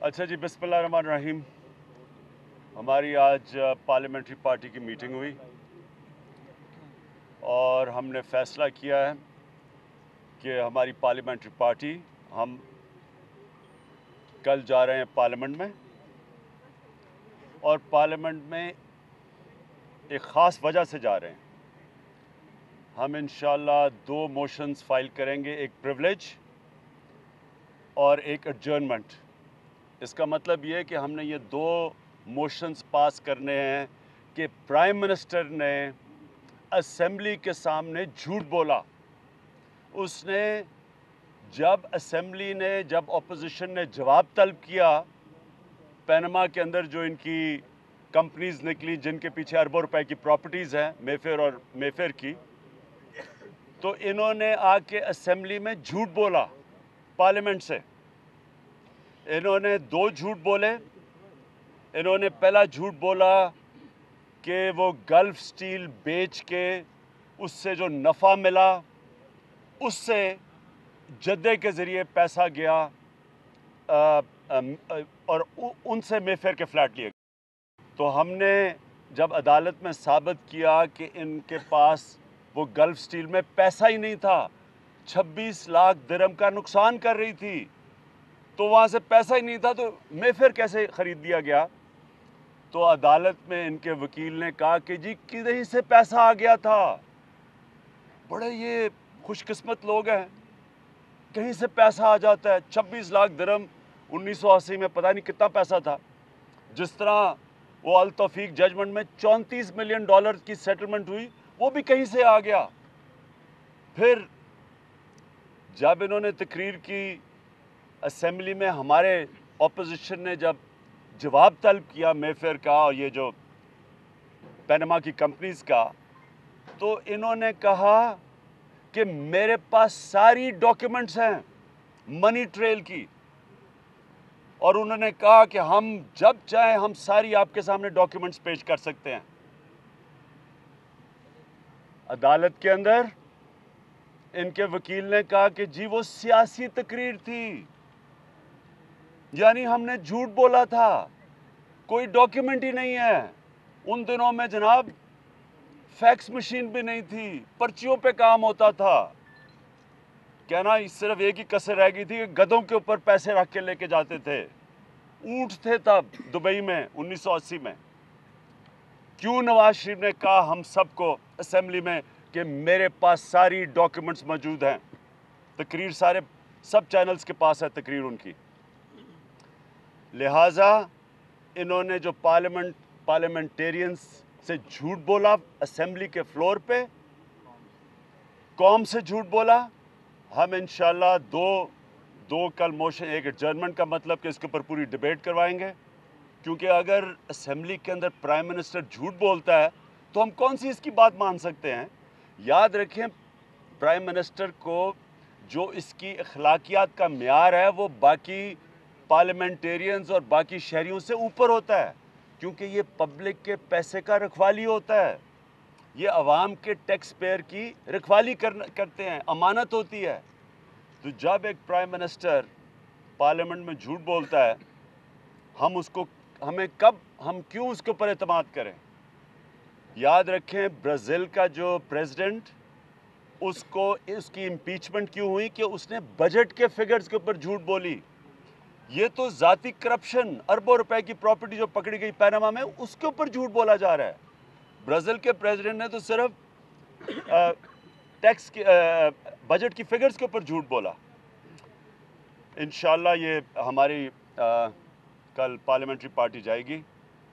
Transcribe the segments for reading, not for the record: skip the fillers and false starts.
अच्छा जी, बिस्मिल्लाहिर्रहमानिर्रहीम। हमारी आज पार्लियामेंट्री पार्टी की मीटिंग हुई और हमने फ़ैसला किया है कि हमारी पार्लियामेंट्री पार्टी, हम कल जा रहे हैं पार्लियामेंट में, और पार्लियामेंट में एक ख़ास वजह से जा रहे हैं। हम इंशाअल्लाह 2 मोशंस फाइल करेंगे, एक प्रिविलेज और एक एडजर्नमेंट। इसका मतलब ये है कि हमने ये 2 मोशंस पास करने हैं कि प्राइम मिनिस्टर ने असेंबली के सामने झूठ बोला। उसने जब अपोजिशन ने जवाब तलब किया, पनामा के अंदर जो इनकी कंपनीज निकली जिनके पीछे अरबों रुपए की प्रॉपर्टीज़ हैं, मेफेयर की, तो इन्होंने आके असेंबली में झूठ बोला पार्लियामेंट से। इन्होंने 2 झूठ बोले। इन्होंने पहला झूठ बोला कि वो गल्फ स्टील बेच के उससे जो नफ़ा मिला उससे जद्दे के ज़रिए पैसा गया और उनसे मेफेयर के फ्लैट लिए। तो हमने जब अदालत में साबित किया कि इनके पास वो गल्फ स्टील में पैसा ही नहीं था, 26 लाख दिरहम का नुकसान कर रही थी, तो वहाँ से पैसा ही नहीं था, तो मेफेयर कैसे ख़रीद दिया गया? तो अदालत में इनके वकील ने कहा कि जी कहीं से पैसा आ गया था। बड़े ये खुशकिस्मत लोग हैं, कहीं से पैसा आ जाता है। 26 लाख दिरहम 1980 में पता नहीं कितना पैसा था। जिस तरह वो अल तौफीक जजमेंट में $34 मिलियन की सेटलमेंट हुई, वो भी कहीं से आ गया। फिर जब इन्होंने तकरीर की असेंबली में, हमारे ऑपोजिशन ने जब जवाब तलब किया मेफेयर का और ये जो पनामा की कंपनीज का, तो इन्होंने कहा कि मेरे पास सारी डॉक्यूमेंट्स हैं मनी ट्रेल की, और उन्होंने कहा कि हम जब चाहें हम सारी आपके सामने डॉक्यूमेंट्स पेश कर सकते हैं। अदालत के अंदर इनके वकील ने कहा कि जी वो सियासी तकरीर थी, यानी हमने झूठ बोला था, कोई डॉक्यूमेंट ही नहीं है। उन दिनों में जनाब फैक्स मशीन भी नहीं थी, पर्चियों पे काम होता था। कहना सिर्फ एक ही कसर रह गई थी कि गधों के ऊपर पैसे रख के लेके जाते थे। ऊंट थे तब दुबई में 1980 में। क्यों नवाज शरीफ ने कहा हम सबको असेंबली में कि मेरे पास सारी डॉक्यूमेंट्स मौजूद हैं? तकरीर सारे सब चैनल्स के पास है तकरीर उनकी। लिहाजा इन्होंने जो पार्लियामेंटेरियंस से झूठ बोला असेंबली के फ्लोर पे, कौम से झूठ बोला, हम इंशाल्लाह दो कल मोशन, एक एडजर्नमेंट का मतलब कि इसके ऊपर पूरी डिबेट करवाएंगे। क्योंकि अगर असेंबली के अंदर प्राइम मिनिस्टर झूठ बोलता है तो हम कौन सी इसकी बात मान सकते हैं? याद रखें, प्राइम मिनिस्टर को जो इसकी अखलाकियात का म्यार है वो बाकी पार्लियामेंटेरियंस और बाकी शहरियों से ऊपर होता है, क्योंकि ये पब्लिक के पैसे का रखवाली होता है। ये अवाम के टैक्स पेयर की रखवाली करते हैं, अमानत होती है। तो जब एक प्राइम मिनिस्टर पार्लियामेंट में झूठ बोलता है, हम क्यों उसके ऊपर एतमाद करें? याद रखें, ब्राज़ील का जो प्रेसिडेंट, उसकी इम्पीचमेंट क्यों हुई? कि उसने बजट के फिगर्स के ऊपर झूठ बोली। ये तो ज़ाती करप्शन, अरबों रुपए की प्रॉपर्टी जो पकड़ी गई पनामा में, उसके ऊपर झूठ बोला जा रहा है। ब्राज़ील के प्रेसिडेंट ने तो सिर्फ टैक्स की बजट की फिगर्स के ऊपर झूठ बोला। इंशाल्लाह ये हमारी कल पार्लियामेंट्री पार्टी जाएगी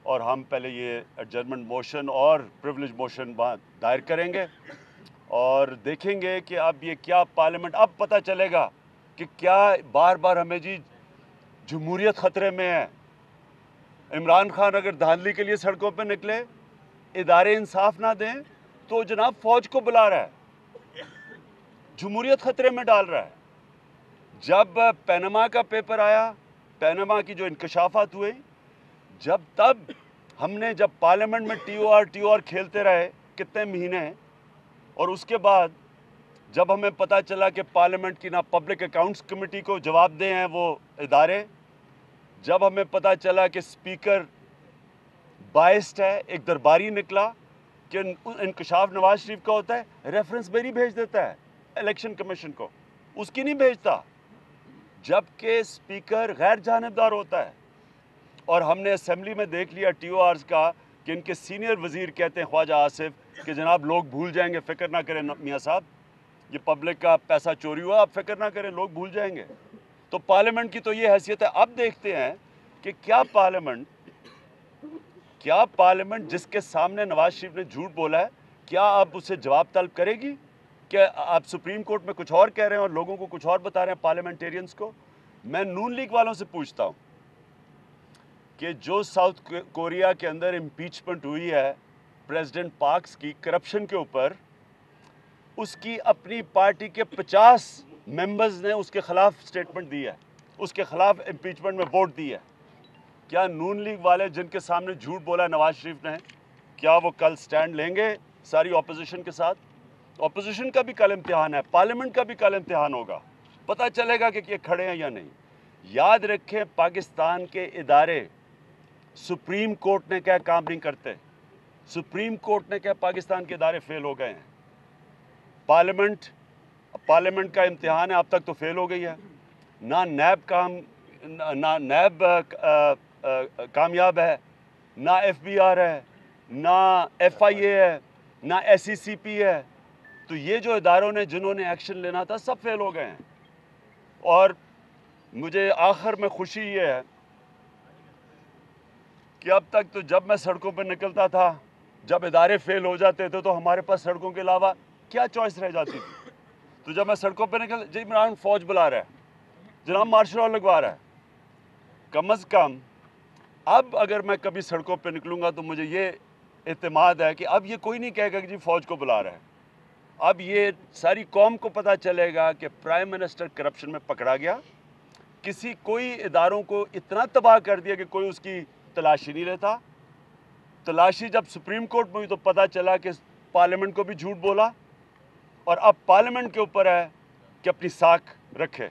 और हम पहले ये एडजर्नमेंट मोशन और प्रिविलेज मोशन दायर करेंगे और देखेंगे कि अब ये क्या पार्लियामेंट, अब पता चलेगा कि क्या बार बार हमें जी जमहूरियत ख़तरे में है। इमरान खान अगर धांधली के लिए सड़कों पर निकले, इदारे इंसाफ ना दें, तो जनाब फौज को बुला रहा है, जमहूरियत ख़तरे में डाल रहा है। जब पनामा का पेपर आया, पनामा की जो इंकशाफात हुए, तब हमने जब पार्लियामेंट में टीओआर खेलते रहे कितने महीने, और उसके बाद जब हमें पता चला कि पार्लियामेंट की ना पब्लिक अकाउंट्स कमेटी को जवाब दे हैं वो इदारे, जब हमें पता चला कि स्पीकर बाइस्ड है, एक दरबारी निकला कि इंकशाफ नवाज शरीफ का होता है, रेफरेंस मेरी भेज देता है इलेक्शन कमीशन को, उसकी नहीं भेजता, जबकि स्पीकर गैर जानिबदार होता है। और हमने असेंबली में देख लिया TORs का कि इनके सीनियर वज़ीर कहते हैं ख्वाजा आसिफ कि जनाब लोग भूल जाएंगे, फ़िक्र ना करें मियाँ साहब, ये पब्लिक का पैसा चोरी हुआ, आप फ़िक्र ना करें, लोग भूल जाएंगे। तो पार्लियामेंट की तो ये हैसियत है। अब देखते हैं कि क्या पार्लियामेंट जिसके सामने नवाज शरीफ ने झूठ बोला है, क्या अब उसे जवाब तलब करेगी? क्या आप सुप्रीम कोर्ट में कुछ और कह रहे हैं और लोगों को कुछ और बता रहे हैं, पार्लियामेंटेरियंस को? मैं नून लीग वालों से पूछता हूँ कि जो साउथ कोरिया के अंदर इम्पीचमेंट हुई है प्रेसिडेंट पार्क्स की करप्शन के ऊपर, उसकी अपनी पार्टी के 50 मेंबर्स ने उसके खिलाफ स्टेटमेंट दी है, उसके खिलाफ इम्पीचमेंट में वोट दी है। क्या नून लीग वाले जिनके सामने झूठ बोला नवाज शरीफ ने, क्या वो कल स्टैंड लेंगे सारी ऑपोजिशन के साथ? ऑपोजिशन का भी कल इम्तिहान है, पार्लियामेंट का भी कल इम्तिहान होगा, पता चलेगा कि ये खड़े हैं या नहीं। याद रखें, पाकिस्तान के इदारे, सुप्रीम कोर्ट ने क्या काम नहीं करते, सुप्रीम कोर्ट ने क्या, पाकिस्तान के इदारे फेल हो गए हैं। पार्लियामेंट का इम्तिहान है, अब तक तो फेल हो गई है। ना नैब कामयाब है, ना FBR है, ना FIA है, ना SECP है। तो ये जो इदारों ने जिन्होंने एक्शन लेना था सब फेल हो गए हैं। और मुझे आखिर में खुशी ये है कि अब तक तो जब मैं सड़कों पर निकलता था, जब इदारे फेल हो जाते थे तो हमारे पास सड़कों के अलावा क्या चॉइस रह जाती थी। तो जब मैं सड़कों पर निकल, जी इमरान फौज बुला रहा है, जनाब मार्शल लॉ लगवा रहा है, कम अज़ कम अब अगर मैं कभी सड़कों पर निकलूँगा तो मुझे ये एतमाद है कि अब ये कोई नहीं कहेगा कि जी फ़ौज को बुला रहा है। अब ये सारी कौम को पता चलेगा कि प्राइम मिनिस्टर करप्शन में पकड़ा गया, कोई इदारों को इतना तबाह कर दिया कि कोई उसकी तलाशी नहीं लेता। तलाशी जब सुप्रीम कोर्ट में हुई तो पता चला कि पार्लियामेंट को भी झूठ बोला, और अब पार्लियामेंट के ऊपर है कि अपनी साख रखे।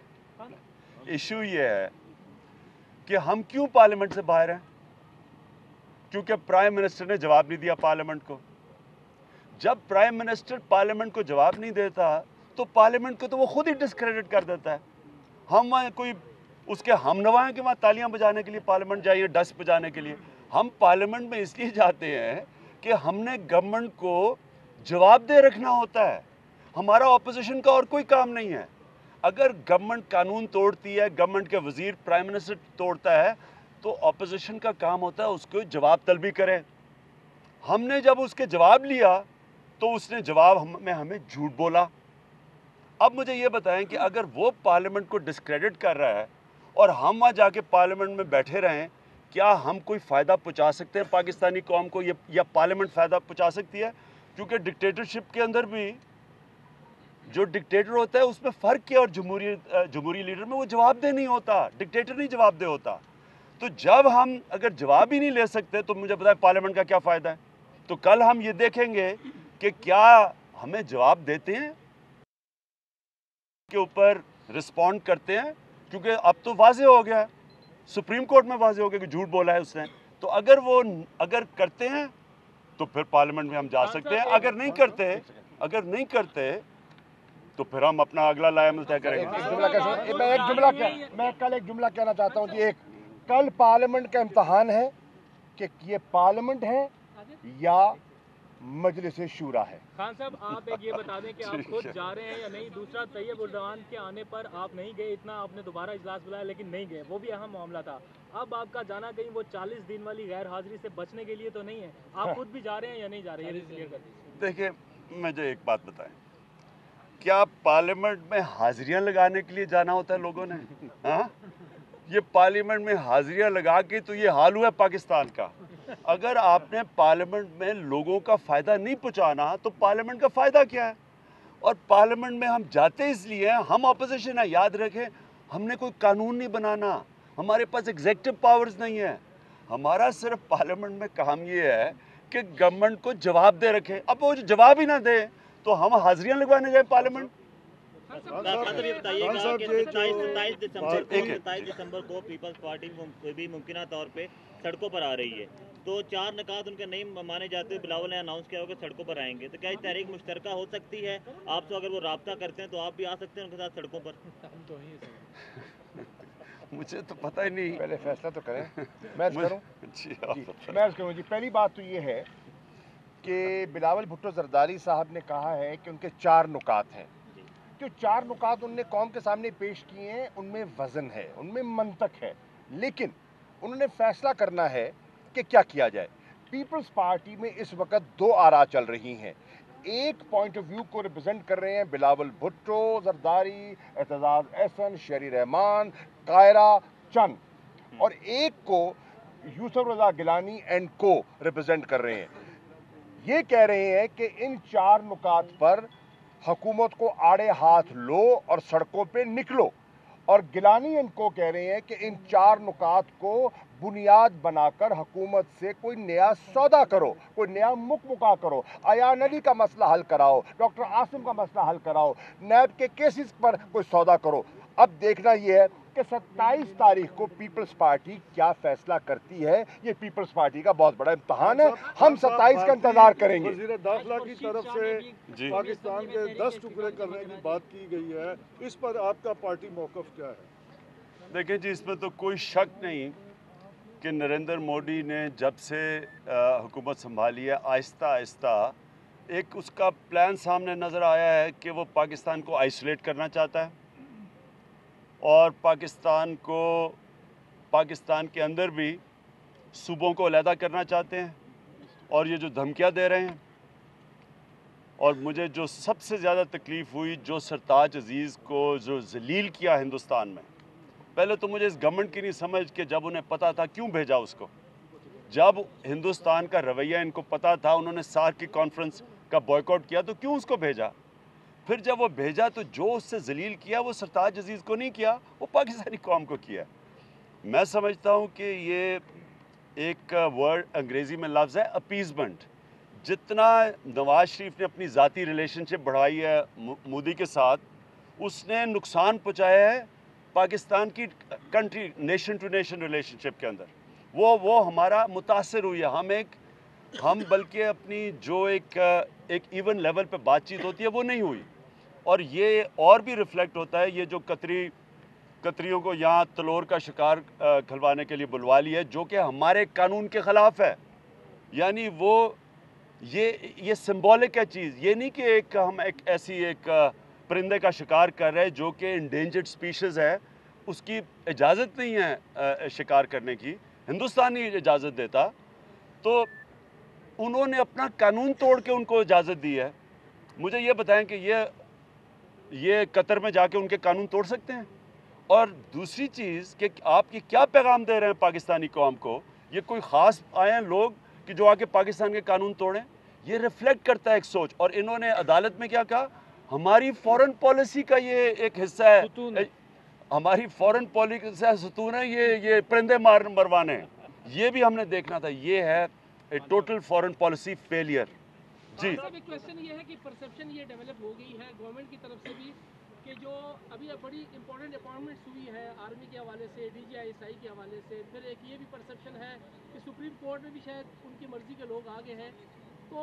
इशू ये है कि हम क्यों पार्लियामेंट से बाहर हैं? क्योंकि प्राइम मिनिस्टर ने जवाब नहीं दिया पार्लियामेंट को। जब प्राइम मिनिस्टर पार्लियामेंट को जवाब नहीं देता तो पार्लियामेंट को तो वो खुद ही डिस्क्रेडिट कर देता है। हम वहाँ कोई उसके हमनवा हैं कि वहाँ तालियां बजाने के लिए पार्लियामेंट जाइए, डस्ट बजाने के लिए। हम पार्लियामेंट में इसलिए जाते हैं कि हमने गवर्नमेंट को जवाब दे रखना होता है, हमारा ऑपोजिशन का और कोई काम नहीं है। अगर गवर्नमेंट कानून तोड़ती है, गवर्नमेंट के वजीर प्राइम मिनिस्टर तोड़ता है, तो ऑपोजिशन का काम होता है उसको जवाब तलबी करे। हमने जब उसके जवाब लिया तो उसने जवाब में हमें झूठ बोला। अब मुझे ये बताएं कि अगर वो पार्लियामेंट को डिस्क्रेडिट कर रहा है और हम वहाँ जाके पार्लियामेंट में बैठे रहें, क्या हम कोई फ़ायदा पहुँचा सकते हैं पाकिस्तानी कौम को, या पार्लियामेंट फ़ायदा पहुँचा सकती है? क्योंकि डिक्टेटरशिप के अंदर भी जो डिक्टेटर होता है उसमें फ़र्क क्या, और जमहूरी लीडर में वो जवाबदेह नहीं होता, डिक्टेटर नहीं जवाबदेह होता। तो जब हम अगर जवाब ही नहीं ले सकते तो मुझे बताएं पार्लियामेंट का क्या फ़ायदा है? तो कल हम ये देखेंगे कि क्या हमें जवाब देते हैं, के ऊपर रिस्पॉन्ड करते हैं, क्योंकि अब तो वाजे हो गया है, सुप्रीम कोर्ट में वाजे हो गया कि झूठ बोला है उसने। तो अगर करते हैं तो फिर पार्लियामेंट में हम जा सकते हैं, अगर नहीं करते तो फिर हम अपना अगला लायामल तय करेंगे। मैं कल एक जुमला कहना चाहता हूँ जी, कल पार्लियामेंट का इम्तहान है कि ये पार्लियामेंट है या मजलिस शूरा है। खान साहब, आप एक ये बता दें कि आप खुद जा रहे हैं या नहीं। दूसरा, तैयब उर्रहमान के आने पर आप नहीं गए, इतना आपने दोबारा इजलास बुलाया लेकिन नहीं गए, वो भी अहम मामला था। अब आपका जाना कहीं वो 40 दिन वाली गैर हाजिरी से बचने के लिए तो नहीं है? आप खुद भी जा रहे हैं या नहीं जा रहे हैं, ये क्लियर कर दीजिए। देखिए, मुझे एक बात बताएं, क्या पार्लियामेंट में हाजिरियां लगाने के लिए जाना होता है लोगों ने? हाँ, ये पार्लियामेंट में हाजिरियां लगा के तो ये हाल हुआ पाकिस्तान का। अगर आपने पार्लियामेंट में लोगों का फ़ायदा नहीं पहुंचाना तो पार्लियामेंट का फ़ायदा क्या है? और पार्लियामेंट में हम जाते इसलिए हैं, हम अपोजिशन है, याद रखें, हमने कोई कानून नहीं बनाना, हमारे पास एग्जीक्यूटिव पावर्स नहीं है, हमारा सिर्फ पार्लियामेंट में काम ये है कि गवर्नमेंट को जवाब दे रखे। अब वो जवाब ही ना दे तो हम हाजिरियां लगवाने जाए पार्लियामेंट? सर ये बताइएगा कि 27 दिसंबर को पीपल्स पार्टी भी मुमकिन तौर पे सड़कों पर आ रही है, तो 4 निकात उनके नहीं माने जाते, बिलावल ने अनाउंस किया होगा सड़कों पर आएंगे, तो क्या ये तहरीक मुश्तरका हो सकती है आपसे? अगर वो राब्ता करते हैं तो आप भी आ सकते हैं उनके साथ सड़कों पर? मुझे तो पता ही नहीं। पहले फैसला तो करें। मैं करूं जी, मैं करूं जी। पहली बात तो ये है कि बिलावल भुट्टो जरदारी साहब ने कहा है कि उनके 4 नुकात हैं। जो 4 नुकात उनने कौम के सामने पेश किए हैं उनमें वज़न है, उनमें मंतक है, लेकिन उन्होंने फैसला करना है कि क्या किया जाए। पीपल्स पार्टी में इस वक्त 2 आरा चल रही हैं। एक पॉइंट ऑफ व्यू को रिप्रेजेंट कर रहे हैं बिलावल भुट्टो जरदारी, एतजाज एहसन, शेरी रहमान, कायरा चंद, और एक को यूसुफ रजा गिलानी एंड को रिप्रेजेंट कर रहे हैं। ये कह रहे हैं कि इन 4 नुकात पर हुकूमत को आड़े हाथ लो और सड़कों पे निकलो, और गिलानी इनको कह रहे हैं कि इन 4 नुकात को बुनियाद बनाकर हुकूमत से कोई नया सौदा करो, कोई नया मुकमुका करो, अयान अली का मसला हल कराओ, डॉक्टर आसिम का मसला हल कराओ, नैब के केसेस पर कोई सौदा करो। अब देखना यह है कि 27 तारीख को पीपल्स पार्टी क्या फैसला करती है। ये पीपल्स पार्टी का बहुत बड़ा इम्तहान है, हम 27 का इंतजार करेंगे। वज़ीर दाखिला की तरफ से पाकिस्तान के 10 टुकड़े करने की बात की गई है, इस पर आपका पार्टी मौक़िफ़ क्या है? देखिए जी, इसमें तो कोई शक नहीं कि नरेंद्र मोदी ने जब से हुकूमत संभाली है, आहिस्ता आहिस्ता एक उसका प्लान सामने नज़र आया है कि वो पाकिस्तान को आइसोलेट करना चाहता है, और पाकिस्तान के अंदर भी सूबों को अलहदा करना चाहते हैं, और ये जो धमकियां दे रहे हैं। और मुझे जो सबसे ज़्यादा तकलीफ़ हुई, जो सरताज अजीज़ को जो जलील किया हिंदुस्तान में, पहले तो मुझे इस गवर्नमेंट की नहीं समझ कि जब उन्हें पता था क्यों भेजा उसको। जब हिंदुस्तान का रवैया इनको पता था, उन्होंने सार्क की कॉन्फ्रेंस का बॉयकॉट किया, तो क्यों उसको भेजा? फिर जब वो भेजा तो जो उससे जलील किया वो सरताज अजीज़ को नहीं किया, वो पाकिस्तानी कौम को किया। मैं समझता हूँ कि ये एक वर्ड अंग्रेज़ी में लफ्ज़ है अपीज़मेंट। जितना नवाज शरीफ ने अपनी ज़ाती रिलेशनशिप बढ़ाई है मोदी के साथ, उसने नुकसान पहुँचाया है पाकिस्तान की country nation to nation relationship के अंदर। वो हमारा मुतासर हुई है। हम बल्कि अपनी जो एक इवन लेवल पे बातचीत होती है वो नहीं हुई, और ये और भी रिफ्लेक्ट होता है। ये जो कतरियों को यहाँ तलोर का शिकार खिलवाने के लिए बुलवा लिया है, जो कि हमारे कानून के ख़िलाफ़ है। यानी वो ये सिंबॉलिक है चीज़, ये नहीं कि हम एक परिंदे का शिकार कर रहे हैं जो कि इंडेंजर्ड स्पीशीज़ है, उसकी इजाज़त नहीं है शिकार करने की, हिंदुस्तान नहीं इजाज़त देता, तो उन्होंने अपना कानून तोड़ के उनको इजाज़त दी है। मुझे ये बताएं कि ये कतर में जाके उनके कानून तोड़ सकते हैं? और दूसरी चीज़ कि आपकी क्या पैगाम दे रहे हैं पाकिस्तानी कौम को? ये कोई ख़ास आए हैं लोग कि जो आके पाकिस्तान के कानून तोड़ें? ये रिफ्लेक्ट करता है एक सोच। और इन्होंने अदालत में क्या कहा? हमारी फॉरेन पॉलिसी का ये एक हिस्सा है, हमारी फॉरेन पॉलिसी का सतून है, ये परिंदे मरवाने हैं। ये भी हमने देखना था। ये है टोटल फॉरेन पॉलिसी फेलियर। जी एक क्वेश्चन ये है कि परसेप्शन ये डेवलप हो गई है गवर्नमेंट की तरफ से भी कि जो अभी बड़ी इंपॉर्टेंट अपॉइंटमेंट्स हुई है आर्मी के हवाले से, DGI के हवाले से, फिर एक ये भी परसेप्शन है कि सुप्रीम कोर्ट में भी शायद उनकी मर्जी के लोग आगे हैं, तो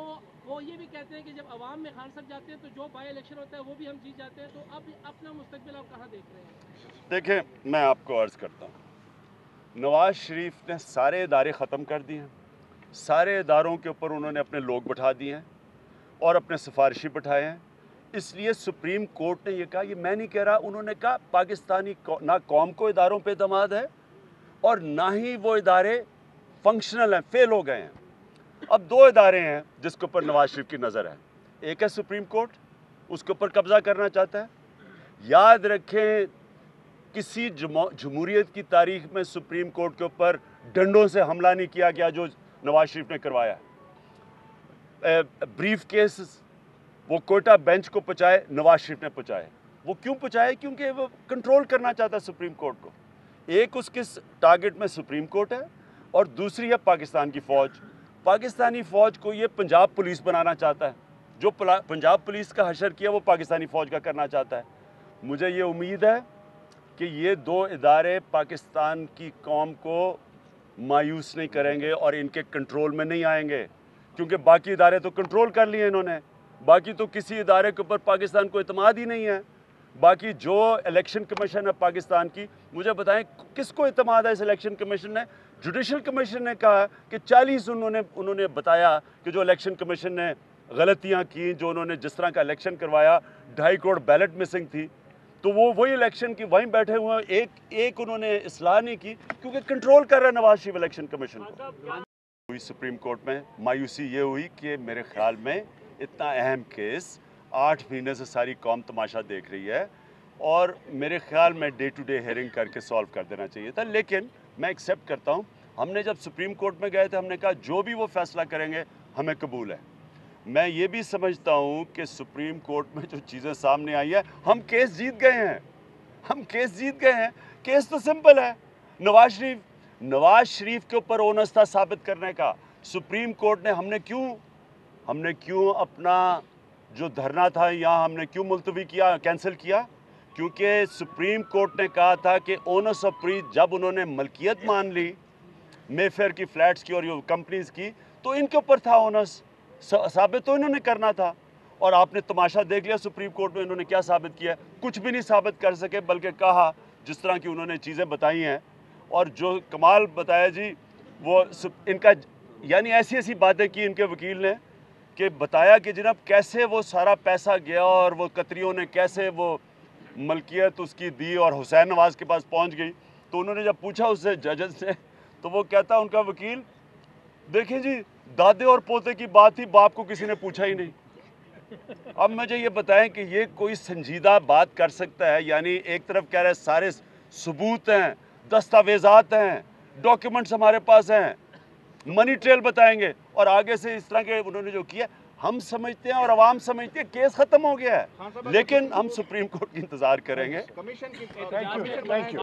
वो ये भी कहते हैं कि जब अवाम में खान सब जाते हैं तो जो बाई इलेक्शन होता है वो भी हम जीत जाते हैं, तो अब अपना मुस्तकबिल आप कहाँ देख रहे हैं? देखें, मैं आपको अर्ज़ करता हूँ, नवाज शरीफ ने सारे इदारे ख़त्म कर दिए हैं, सारे इदारों के ऊपर उन्होंने अपने लोग बैठा दिए हैं और अपने सिफारिशी बैठाए हैं। इसलिए सुप्रीम कोर्ट ने ये कहा, ये मैं नहीं कह रहा, उन्होंने कहा पाकिस्तानी ना कौम को इदारों पे एतमाद है और ना ही वो इदारे फंक्शनल हैं, फेल हो गए हैं। अब 2 इदारे हैं जिसके ऊपर नवाज शरीफ की नज़र है। एक है सुप्रीम कोर्ट, उसके ऊपर कब्ज़ा करना चाहता है। याद रखें, किसी जमहूरियत की तारीख में सुप्रीम कोर्ट के ऊपर डंडों से हमला नहीं किया गया जो नवाज शरीफ ने करवाया। ब्रीफ केस वो कोयटा बेंच को पहुँचाए, नवाज शरीफ ने पहुँचाए। वो क्यों पहुँचाए? क्योंकि वो कंट्रोल करना चाहता है सुप्रीम कोर्ट को। एक उसके टारगेट में सुप्रीम कोर्ट है और दूसरी है पाकिस्तान की फ़ौज। पाकिस्तानी फ़ौज को ये पंजाब पुलिस बनाना चाहता है। जो पंजाब पुलिस का हशर किया वो पाकिस्तानी फ़ौज का करना चाहता है। मुझे ये उम्मीद है कि ये दो इदारे पाकिस्तान की कौम को मायूस नहीं करेंगे और इनके कंट्रोल में नहीं आएंगे, क्योंकि बाकी इदारे तो कंट्रोल कर लिए इन्होंने। बाकी तो किसी इदारे के ऊपर पाकिस्तान को इत्मीद ही नहीं है। बाकी जो इलेक्शन कमीशन है पाकिस्तान की, मुझे बताएं किसको इत्मीद है इस इलेक्शन कमीशन ने? जुडिशल कमीशन ने कहा कि 40 उन्होंने बताया कि जो इलेक्शन कमीशन ने गलतियां की, जो उन्होंने जिस तरह का इलेक्शन करवाया, 2.5 करोड़ बैलेट मिसिंग थी, तो वो वही इलेक्शन की वहीं बैठे हुए हैं, एक उन्होंने इस्लाह नहीं की, क्योंकि कंट्रोल कर रहा है नवाज शरीफ इलेक्शन कमीशन को। हुई सुप्रीम कोर्ट में मायूसी ये हुई कि मेरे ख्याल में इतना अहम केस 8 महीने से सारी कौम तमाशा देख रही है और मेरे ख्याल में डे टू डे हेयरिंग करके सॉल्व कर देना चाहिए था। लेकिन मैं एक्सेप्ट करता हूँ, हमने जब सुप्रीम कोर्ट में गए थे हमने कहा जो भी वो फैसला करेंगे हमें कबूल है। मैं ये भी समझता हूँ कि सुप्रीम कोर्ट में जो चीज़ें सामने आई है, हम केस जीत गए हैं। केस तो सिंपल है, नवाज शरीफ के ऊपर ओनस था साबित करने का। सुप्रीम कोर्ट ने हमने क्यों अपना जो धरना था यहाँ हमने क्यों मुलतवी किया, कैंसिल किया? क्योंकि सुप्रीम कोर्ट ने कहा था कि ओनस ऑफ प्रीज जब उन्होंने मलकियत मान ली मेफेयर की फ्लैट्स की और ये कंपनीज की, तो इनके ऊपर था ओनस, साबित तो इन्होंने करना था। और आपने तमाशा देख लिया सुप्रीम कोर्ट में इन्होंने क्या साबित किया, कुछ भी नहीं साबित कर सके, बल्कि कहा जिस तरह की उन्होंने चीज़ें बताई हैं। और जो कमाल बताया जी, वो इनका यानी ऐसी बातें की इनके वकील ने कि बताया कि जनाब कैसे वो सारा पैसा गया और वो कतरियों ने कैसे वो मलकियत उसकी दी और हुसैन नवाज के पास पहुंच गई। तो उन्होंने जब पूछा उससे जजेस से, तो वो कहता उनका वकील, देखें जी दादे और पोते की बात थी, बाप को किसी ने पूछा ही नहीं। अब मुझे ये बताएं कि ये कोई संजीदा बात कर सकता है? यानी एक तरफ कह रहे हैं सारे सबूत हैं, दस्तावेजात हैं, डॉक्यूमेंट्स हमारे पास हैं, मनी ट्रेल बताएंगे, और आगे से इस तरह के उन्होंने जो किया, हम समझते हैं और आवाम समझती है केस खत्म हो गया है। लेकिन हम सुप्रीम कोर्ट की इंतजार करेंगे। कमीशन की